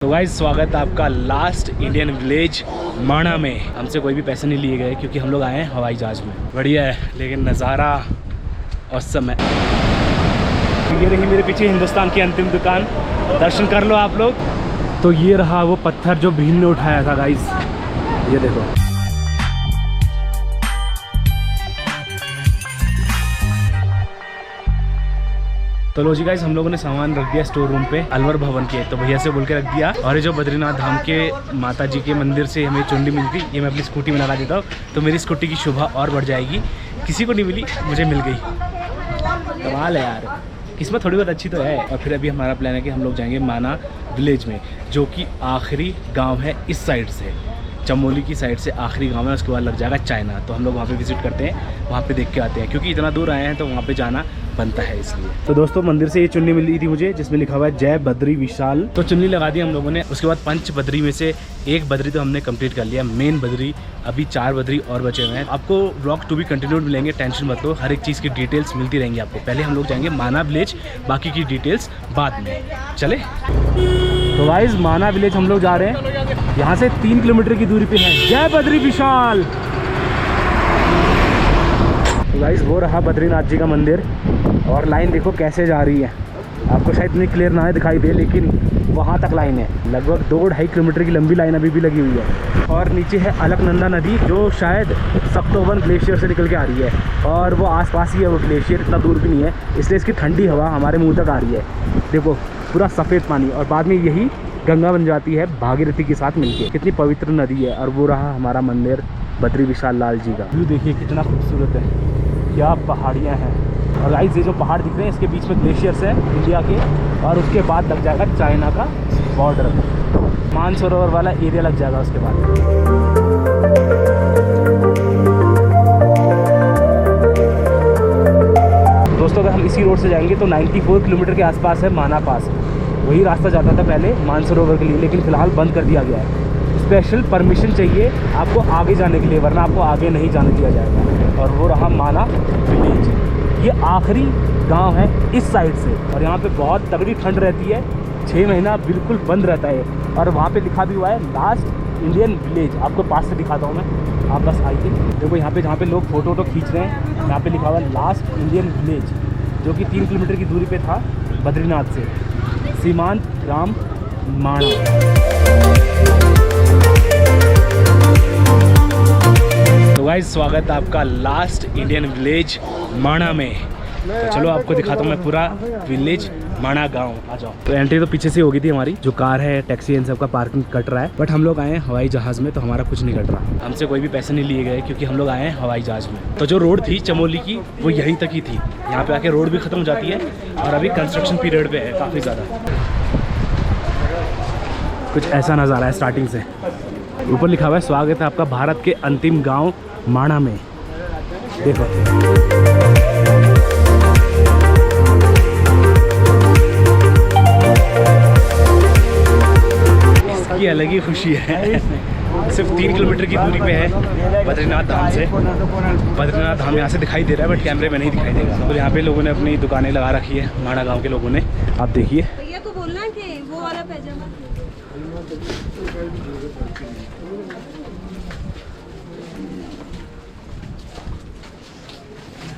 तो गाइस स्वागत है आपका लास्ट इंडियन विलेज माणा में। हमसे कोई भी पैसे नहीं लिए गए क्योंकि हम लोग आए हैं हवाई जहाज़ में। बढ़िया है लेकिन नज़ारा औसम है। ये रही मेरे पीछे हिंदुस्तान की अंतिम दुकान, दर्शन कर लो आप लोग। तो ये रहा वो पत्थर जो भीम ने उठाया था गाइस, ये देखो। तो लो जी गाइस, हम लोगों ने सामान रख दिया स्टोर रूम पे अलवर भवन के, तो भैया से बोल के रख दिया। और ये जो बद्रीनाथ धाम के माता जी के मंदिर से हमें चुंडी मिली थी, ये मैं अपनी स्कूटी में लगा देता हूँ तो मेरी स्कूटी की शोभा और बढ़ जाएगी। किसी को नहीं मिली, मुझे मिल गई। कमाल है यार, किस्मत थोड़ी बहुत अच्छी तो है। और फिर अभी हमारा प्लान है कि हम लोग जाएंगे माना विलेज में, जो कि आखिरी गाँव है इस साइड से, चमोली की साइड से आखिरी गांव है। उसके बाद लग जाएगा चाइना। तो हम लोग वहाँ पे विजिट करते हैं, वहाँ पे देख के आते हैं, क्योंकि इतना दूर आए हैं तो वहाँ पे जाना बनता है इसलिए। तो दोस्तों मंदिर से ये चुन्नी मिली थी मुझे, जिसमें लिखा हुआ है जय बद्री विशाल। तो चुन्नी लगा दी हम लोगों ने। उसके बाद 5 बद्री में से 1 बद्री तो हमने कंप्लीट कर लिया, मेन बद्री। अभी 4 बद्री और बचे हुए हैं। आपको व्लॉग टू भी कंटिन्यूड मिलेंगे, टेंशन मत लो, हर एक चीज़ की डिटेल्स मिलती रहेंगी आपको। पहले हम लोग जाएंगे माना विलेज, बाकी की डिटेल्स बाद में। चले तो गाइस, माना विलेज हम लोग जा रहे हैं। यहाँ से 3 किलोमीटर की दूरी पे है जय बद्री विशाल। तो गाइस वो रहा बद्रीनाथ जी का मंदिर, और लाइन देखो कैसे जा रही है। आपको शायद इतनी क्लियर ना दिखाई दे, लेकिन वहाँ तक लाइन है। लगभग 2-2.5 किलोमीटर की लंबी लाइन अभी भी लगी हुई है। और नीचे है अलकनंदा नदी, जो शायद सक्तोवन ग्लेशियर से निकल के आ रही है, और वो आसपास ही है वो ग्लेशियर, इतना दूर भी नहीं है, इसलिए इसकी ठंडी हवा हमारे मुंह तक आ रही है। देखो पूरा सफ़ेद पानी, और बाद में यही गंगा बन जाती है भागीरथी के साथ मिलके। कितनी पवित्र नदी है। और वो रहा हमारा मंदिर बद्री विशाल लाल जी का। व्यू देखिए कितना खूबसूरत है, क्या पहाड़ियाँ हैं। और गाइस ये जो पहाड़ दिख रहे हैं, इसके बीच में ग्लेशियर्स हैं इंडिया के, और उसके बाद लग जाएगा चाइना का बॉर्डर, मानसरोवर वाला एरिया लग जाएगा उसके बाद। दोस्तों अगर हम इसी रोड से जाएंगे तो 94 किलोमीटर के आसपास है माना पास। वही रास्ता जाता था पहले मानसरोवर के लिए, लेकिन फ़िलहाल बंद कर दिया गया है। स्पेशल परमिशन चाहिए आपको आगे जाने के लिए, वरना आपको आगे नहीं जाने दिया जाएगा। और वो रहा माना विलेज, ये आखिरी गांव है इस साइड से, और यहाँ पे बहुत तगड़ी ठंड रहती है। 6 महीना बिल्कुल बंद रहता है। और वहाँ पे लिखा भी हुआ है लास्ट इंडियन विलेज। आपको पास से दिखाता हूँ मैं, आप बस आइए। देखो यहाँ पे जहाँ पे लोग फ़ोटो खींच रहे हैं, यहाँ पे लिखा हुआ है लास्ट इंडियन विलेज, जो कि 3 किलोमीटर की दूरी पे था बद्रीनाथ से, सीमांत ग्राम माणा। तो गाइस स्वागत है आपका लास्ट इंडियन विलेज माणा में। तो चलो आपको दिखाता हूँ मैं पूरा विलेज माणा गांव। आ जाओ। तो एंट्री तो पीछे से हो गई थी हमारी, जो कार है टैक्सी इन सब का पार्किंग कट रहा है, बट हम लोग आए हैं हवाई जहाज़ में तो हमारा कुछ नहीं कट रहा। हमसे कोई भी पैसे नहीं लिए गए क्योंकि हम लोग आए हैं हवाई जहाज़ में। तो जो रोड थी चमोली की वो यहीं तक ही थी, यहाँ पे आके रोड भी ख़त्म हो जाती है, और अभी कंस्ट्रक्शन पीरियड पे है काफ़ी ज़्यादा। कुछ ऐसा नज़ारा है स्टार्टिंग से। ऊपर लिखा हुआ है स्वागत है आपका भारत के अंतिम गाँव माणा में। देखो इसकी अलग ही खुशी है। सिर्फ 3 किलोमीटर की दूरी पे है बद्रीनाथ धाम से। बद्रीनाथ धाम यहाँ से दिखाई दे रहा है, बट कैमरे में नहीं दिखाई देगा। तो यहाँ पे लोगों ने अपनी दुकानें लगा रखी है, माणा गांव के लोगों ने। आप देखिए, भैया को बोलना कि वो वाला पैजामा।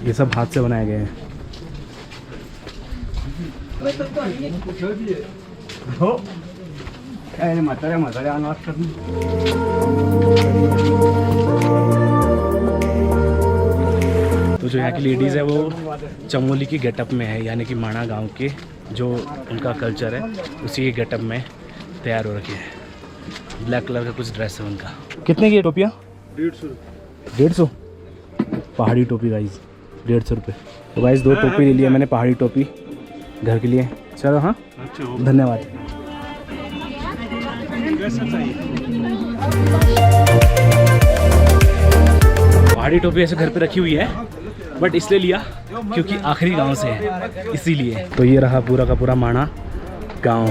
ये सब हाथ से बनाए गए हैं। तो जो यहाँ की लेडीज़ है वो चमोली की गेटअप में है, यानी कि माणा गांव के जो उनका कल्चर है उसी के गेटअप में तैयार हो रखी है। ब्लैक कलर का कुछ ड्रेस है उनका। कितने की है टोपियाँ? 150 पहाड़ी टोपी गाइज, 150 रुपये। तो गाइज 2 टोपी ले लिया मैंने, पहाड़ी टोपी घर के लिए। चलो हाँ, धन्यवाद। पहाड़ी टोपी ऐसे घर पे रखी हुई है, बट इसलिए लिया क्योंकि आखिरी गांव से है, इसीलिए। तो ये रहा पूरा का पूरा माणा गांव।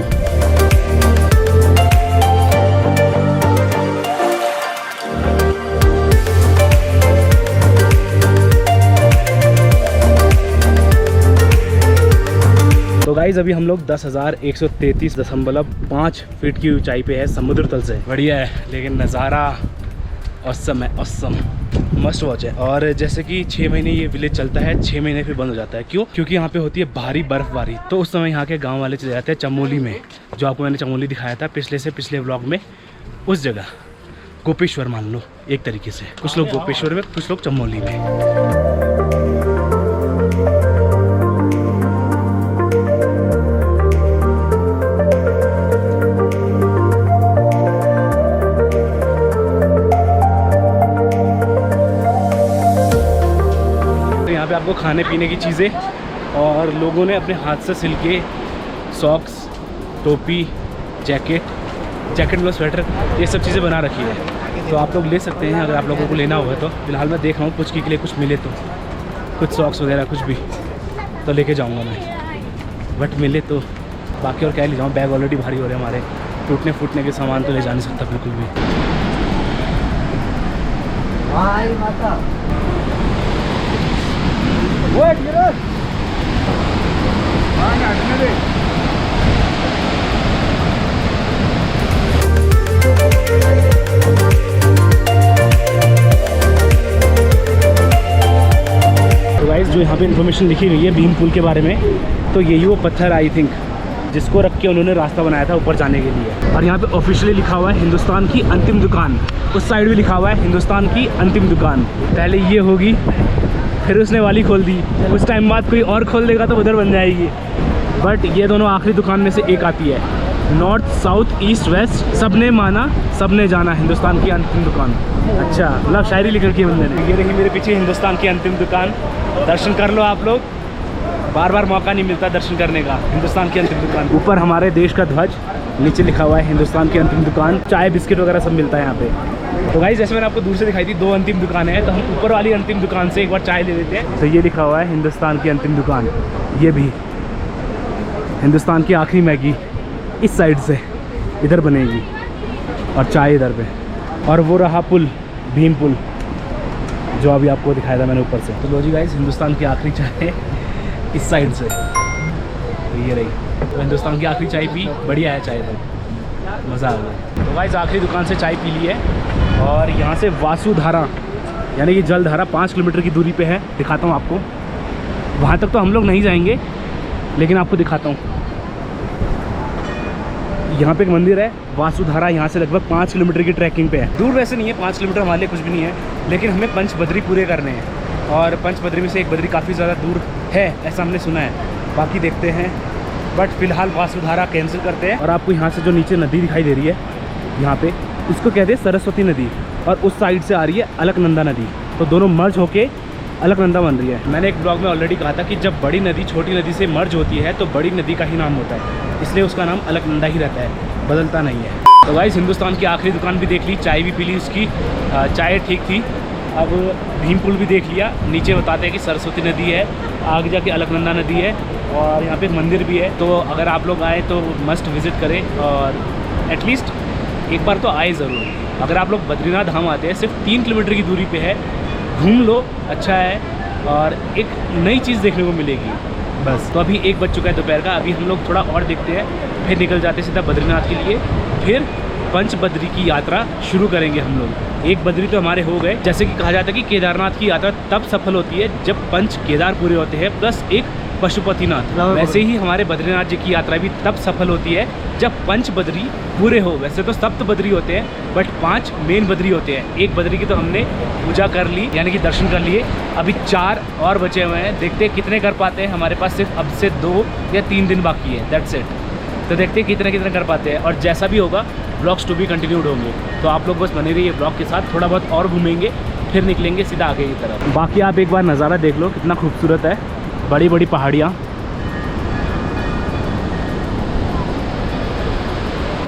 तो गाइज अभी हम लोग 10,133.5 फीट की ऊंचाई पे है समुद्र तल से। बढ़िया है, लेकिन नज़ारा औसम है, औसम, मस्ट वॉच है। और जैसे कि 6 महीने ये विलेज चलता है, 6 महीने फिर बंद हो जाता है। क्यों? क्योंकि यहाँ पे होती है भारी बर्फबारी। तो उस समय यहाँ के गांव वाले चले जाते हैं चमोली में, जो आपको मैंने चमोली दिखाया था पिछले व्लॉग में। उस जगह गोपेश्वर मान लो एक तरीके से, कुछ लोग गोपेश्वर में, कुछ लोग चमोली में। आपको खाने पीने की चीज़ें और लोगों ने अपने हाथ से सिल के सॉक्स, टोपी, जैकेट मतलब स्वेटर, ये सब चीज़ें बना रखी है। तो आप लोग ले सकते हैं अगर आप लोगों को लेना होगा तो। फिलहाल मैं देख रहा हूँ कुछ के लिए कुछ मिले तो, कुछ सॉक्स वगैरह कुछ भी तो लेके जाऊँगा मैं, बट मिले तो। बाकी और क्या ले जाऊँ, बैग ऑलरेडी भारी हो रहे हैं हमारे, टूटने फूटने के सामान तो ले जा नहीं सकता बिल्कुल भी। तो गाइस जो यहाँ पे इन्फॉर्मेशन लिखी गई है भीम पुल के बारे में, तो यही वो पत्थर आई थिंक जिसको रख के उन्होंने रास्ता बनाया था ऊपर जाने के लिए। और यहाँ पे ऑफिशियली लिखा हुआ है हिंदुस्तान की अंतिम दुकान। उस साइड भी लिखा हुआ है हिंदुस्तान की अंतिम दुकान। पहले ये होगी, फिर उसने वाली खोल दी, कुछ टाइम बाद कोई और खोल देगा तो उधर बन जाएगी। बट ये दोनों आखिरी दुकान में से एक आती है। नॉर्थ, साउथ, ईस्ट, वेस्ट, सबने माना सबने जाना, हिंदुस्तान की अंतिम दुकान। अच्छा, मतलब शायरी लिख रखी है बंदे ने। ये देखिए मेरे पीछे हिंदुस्तान की अंतिम दुकान, दर्शन कर लो आप लोग, बार बार मौका नहीं मिलता दर्शन करने का। हिंदुस्तान की अंतिम दुकान, ऊपर हमारे देश का ध्वज, नीचे लिखा हुआ है हिंदुस्तान की अंतिम दुकान। चाय बिस्किट वगैरह सब मिलता है यहाँ पे। तो गाइस जैसे मैंने आपको दूर से दिखाई थी 2 अंतिम दुकानें हैं, तो हम ऊपर वाली अंतिम दुकान से एक बार चाय ले लेते हैं। तो ये लिखा हुआ है हिंदुस्तान की अंतिम दुकान, ये भी हिंदुस्तान की आखिरी मैगी इस साइड से इधर बनेगी और चाय इधर पे। और वो रहा पुल, भीम पुल, जो अभी आपको दिखाया था मैंने ऊपर से। तो लो जी गाइस, हिंदुस्तान की आखिरी चाय इस साइड से, तो ये रही। तो हिंदुस्तान की आखिरी चाय पी, बढ़िया है चाय, तो मज़ा आ गया। तो गाइस आखिरी दुकान से चाय पी ली है और यहाँ से वासुधारा यानी कि जलधारा 5 किलोमीटर की दूरी पे है। दिखाता हूँ आपको, वहाँ तक तो हम लोग नहीं जाएंगे लेकिन आपको दिखाता हूँ। यहाँ पे एक मंदिर है वासुधारा, यहाँ से लगभग 5 किलोमीटर की ट्रैकिंग पे है। दूर वैसे नहीं है, 5 किलोमीटर हमारे लिए कुछ भी नहीं है, लेकिन हमें पंचबद्री पूरे करने हैं। और पंचबद्री में से एक बद्री काफ़ी ज़्यादा दूर है ऐसा हमने सुना है, बाकी देखते हैं। बट फिलहाल वासुधारा कैंसिल करते हैं। और आपको यहाँ से जो नीचे नदी दिखाई दे रही है, यहाँ पे इसको कहते हैं सरस्वती नदी, और उस साइड से आ रही है अलकनंदा नदी। तो दोनों मर्ज होके अलकनंदा बन रही है। मैंने एक ब्लॉग में ऑलरेडी कहा था कि जब बड़ी नदी छोटी नदी से मर्ज होती है तो बड़ी नदी का ही नाम होता है, इसलिए उसका नाम अलकनंदा ही रहता है, बदलता नहीं है। तो गाइस हिंदुस्तान की आखिरी दुकान भी देख ली, चाय भी पी ली उसकी, चाय ठीक थी। अब भीम पुल भी देख लिया, नीचे बताते हैं कि सरस्वती नदी है, आगे जाके अलकनंदा नदी है, और यहाँ पे मंदिर भी है। तो अगर आप लोग आए तो मस्ट विज़िट करें, और एटलीस्ट एक बार तो आए ज़रूर। अगर आप लोग बद्रीनाथ धाम आते हैं, सिर्फ 3 किलोमीटर की दूरी पे है, घूम लो, अच्छा है और एक नई चीज़ देखने को मिलेगी बस। तो अभी 1 बज चुका है दोपहर का, अभी हम लोग थोड़ा और देखते हैं, फिर निकल जाते सीधा बद्रीनाथ के लिए। फिर पंचबद्री की यात्रा शुरू करेंगे हम लोग। 1 बद्री तो हमारे हो गए। जैसे कि कहा जाता है कि केदारनाथ की यात्रा तब सफल होती है जब 5 केदार पूरे होते हैं प्लस 1 पशुपतिनाथ। वैसे ही हमारे बद्रीनाथ जी की यात्रा भी तब सफल होती है जब 5 बद्री पूरे हो। वैसे तो 7 बद्री होते हैं, बट 5 मेन बद्री होते हैं। 1 बद्री की तो हमने पूजा कर ली, यानी कि दर्शन कर लिए। अभी 4 और बचे हुए हैं, देखते हैं कितने कर पाते हैं। हमारे पास सिर्फ अब से 2 या 3 दिन बाकी है, दैट्स इट। तो देखते हैं कितने कर पाते हैं, और जैसा भी होगा ब्लॉग्स टू बी कंटिन्यूड होंगे। तो आप लोग बस बने रहिए ब्लॉग के साथ, थोड़ा बहुत और घूमेंगे, फिर निकलेंगे सीधा आगे की तरफ। बाकी आप एक बार नज़ारा देख लो, कितना खूबसूरत है, बड़ी बड़ी पहाड़ियाँ।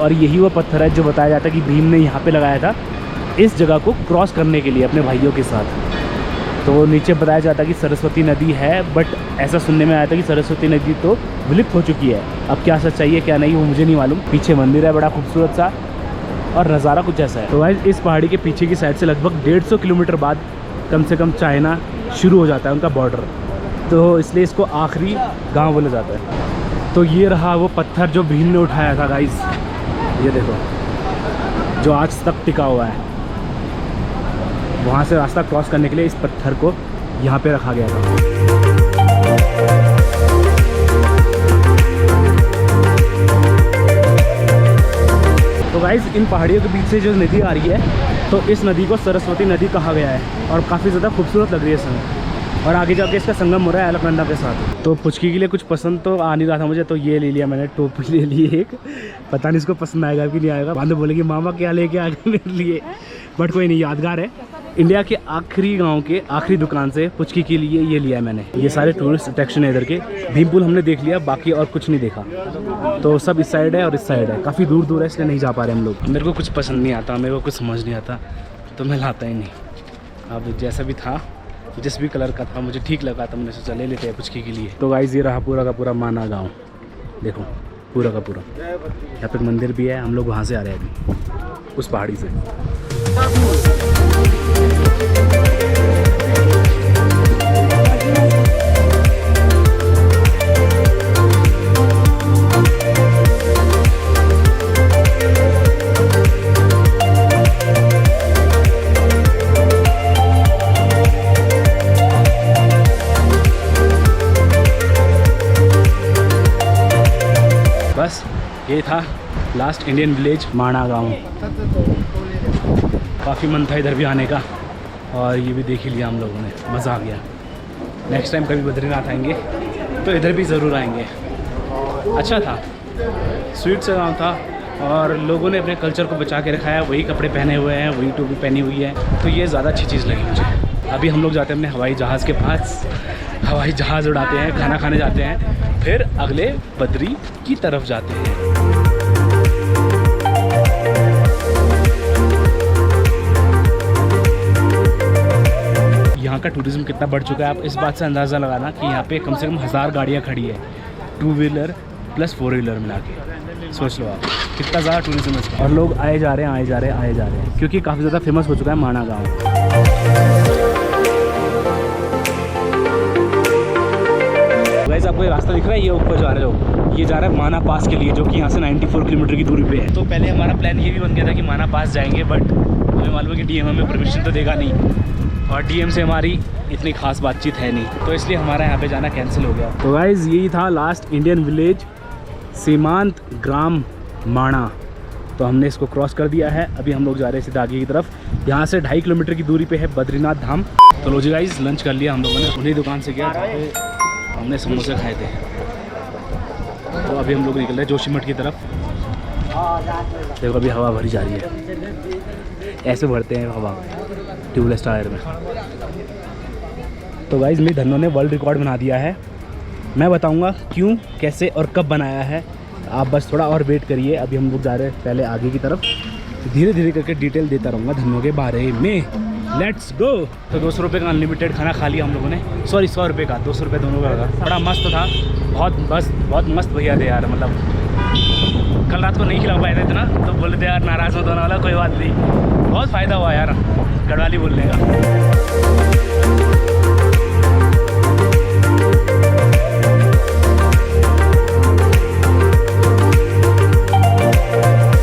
और यही वो पत्थर है जो बताया जाता है कि भीम ने यहाँ पे लगाया था इस जगह को क्रॉस करने के लिए अपने भाइयों के साथ। तो नीचे बताया जाता है कि सरस्वती नदी है, बट ऐसा सुनने में आया था कि सरस्वती नदी तो विलुप्त हो चुकी है। अब क्या सच्चाई है क्या नहीं वो मुझे नहीं मालूम। पीछे मंदिर है बड़ा खूबसूरत सा, और नज़ारा कुछ ऐसा है। तो भाई इस पहाड़ी के पीछे की साइड से लगभग 150 किलोमीटर बाद कम से कम चाइना शुरू हो जाता है, उनका बॉर्डर। तो इसलिए इसको आखिरी गाँव बोला जाता है। तो ये रहा वो पत्थर जो भीम ने उठाया था गाइस, ये देखो, जो आज तक टिका हुआ है। वहाँ से रास्ता क्रॉस करने के लिए इस पत्थर को यहाँ पे रखा गया था। तो गाइस इन पहाड़ियों के बीच से जो नदी आ रही है, तो इस नदी को सरस्वती नदी कहा गया है और काफ़ी ज़्यादा खूबसूरत लग रही है इसमें। और आगे जाके इसका संगम हो रहा है अलकनंदा के साथ। तो पुचकी के लिए कुछ पसंद तो आ नहीं रहा था मुझे, तो ये ले लिया मैंने, टोपी ले ली एक। पता नहीं इसको पसंद आएगा कि नहीं आएगा, बाद में बोलेगी मामा क्या लेके आ गए मेरे लिए, बट कोई नहीं, यादगार है। इंडिया के आखिरी गांव के आखिरी दुकान से पुचकी के लिए ये लिया है मैंने। ये सारे टूरिस्ट अट्रैक्शन है इधर के। भीम पुल हमने देख लिया, बाकी और कुछ नहीं देखा। तो सब इस साइड है और इस साइड है, काफ़ी दूर दूर है, इसलिए नहीं जा पा रहे हम लोग। मेरे को कुछ पसंद नहीं आता, मेरे को कुछ समझ नहीं आता, तो मैं लाता ही नहीं। अब जैसा भी था, जिस भी कलर का था मुझे ठीक लगा, तो मैंने सोचा ले लेते हैं पुचकी के लिए। तो गाइस ये रहा पूरा का पूरा माना गाँव, देखो पूरा का पूरा। यहाँ पे एक मंदिर भी है, हम लोग वहाँ से आ रहे हैं अभी, उस पहाड़ी से। बस ये था लास्ट इंडियन विलेज माना गाँव। काफ़ी मन था इधर भी आने का, और ये भी देख ही लिया हम लोगों ने, मज़ा आ गया। नेक्स्ट टाइम कभी बद्रीनाथ आएंगे तो इधर भी ज़रूर आएंगे। अच्छा था, स्वीट सा गाँव था, और लोगों ने अपने कल्चर को बचा के रखा है। वही कपड़े पहने हुए हैं, वही टोपी पहनी हुई है, तो ये ज़्यादा अच्छी चीज़ लगी मुझे। अभी हम लोग जाते हैं अपने हवाई जहाज़ के पास, हवाई जहाज़ उड़ाते हैं, खाना खाने जाते हैं, फिर अगले बद्री की तरफ जाते हैं। यहाँ का टूरिज़्म कितना बढ़ चुका है, आप इस बात से अंदाज़ा लगाना कि यहाँ पे कम से कम 1000 गाड़ियाँ खड़ी है, 2 व्हीलर प्लस 4 व्हीलर मिला के। सोच लो आप कितना ज़्यादा टूरिज़्म है इसका। और लोग आए जा रहे हैं, आए जा रहे हैं, आए जा रहे हैं, क्योंकि काफ़ी ज़्यादा फेमस हो चुका है माना गाँव। गाइस आपको ये रास्ता दिख रहा है, ये ऊपर जा रहे हो, ये जा रहा है माना पास के लिए, जो कि यहाँ से 94 किलोमीटर की दूरी पे है। तो पहले हमारा प्लान ये भी बन गया था कि माना पास जाएंगे, बट हमें मालूम है कि डीएम हमें परमिशन तो देगा नहीं, और डीएम से हमारी इतनी खास बातचीत है नहीं, तो इसलिए हमारा यहाँ पे जाना कैंसिल हो गया। तो गाइस यही था लास्ट इंडियन विलेज सीमांत ग्राम माना। तो हमने इसको क्रॉस कर दिया है, अभी हम लोग जा रहे हैं सीधा आगे की तरफ। यहाँ से 2.5 किलोमीटर की दूरी पे है बद्रीनाथ धाम। तो लो जी गाइस, लंच कर लिया हम लोगों ने, उन्हीं दुकान से गया जहाँ पे हमने समोसे खाए थे। तो अभी हम लोग निकल रहे हैं जोशीमठ की तरफ। देखो अभी हवा भरी जा रही है, ऐसे भरते हैं हवा ट्यूबलेस टायर में। तो गाइस मेरी धन्नो ने वर्ल्ड रिकॉर्ड बना दिया है, मैं बताऊंगा क्यों, कैसे और कब बनाया है, आप बस थोड़ा और वेट करिए। अभी हम लोग जा रहे हैं पहले आगे की तरफ, धीरे धीरे करके डिटेल देता रहूँगा धन्नो के बारे में। Let's go. तो 200 रुपये का अनलिमिटेड खाना खा लिया हम लोगों ने, सॉरी 100 रुपये का, 200 रुपये दोनों का था। बड़ा मस्त था, बहुत मस्त भैया थे यार। मतलब कल रात को नहीं खिला पाए थे इतना, तो बोले थे यार नाराज़ मत होने वाला, कोई बात नहीं, बहुत फ़ायदा हुआ यार गढ़वाली बोलने का।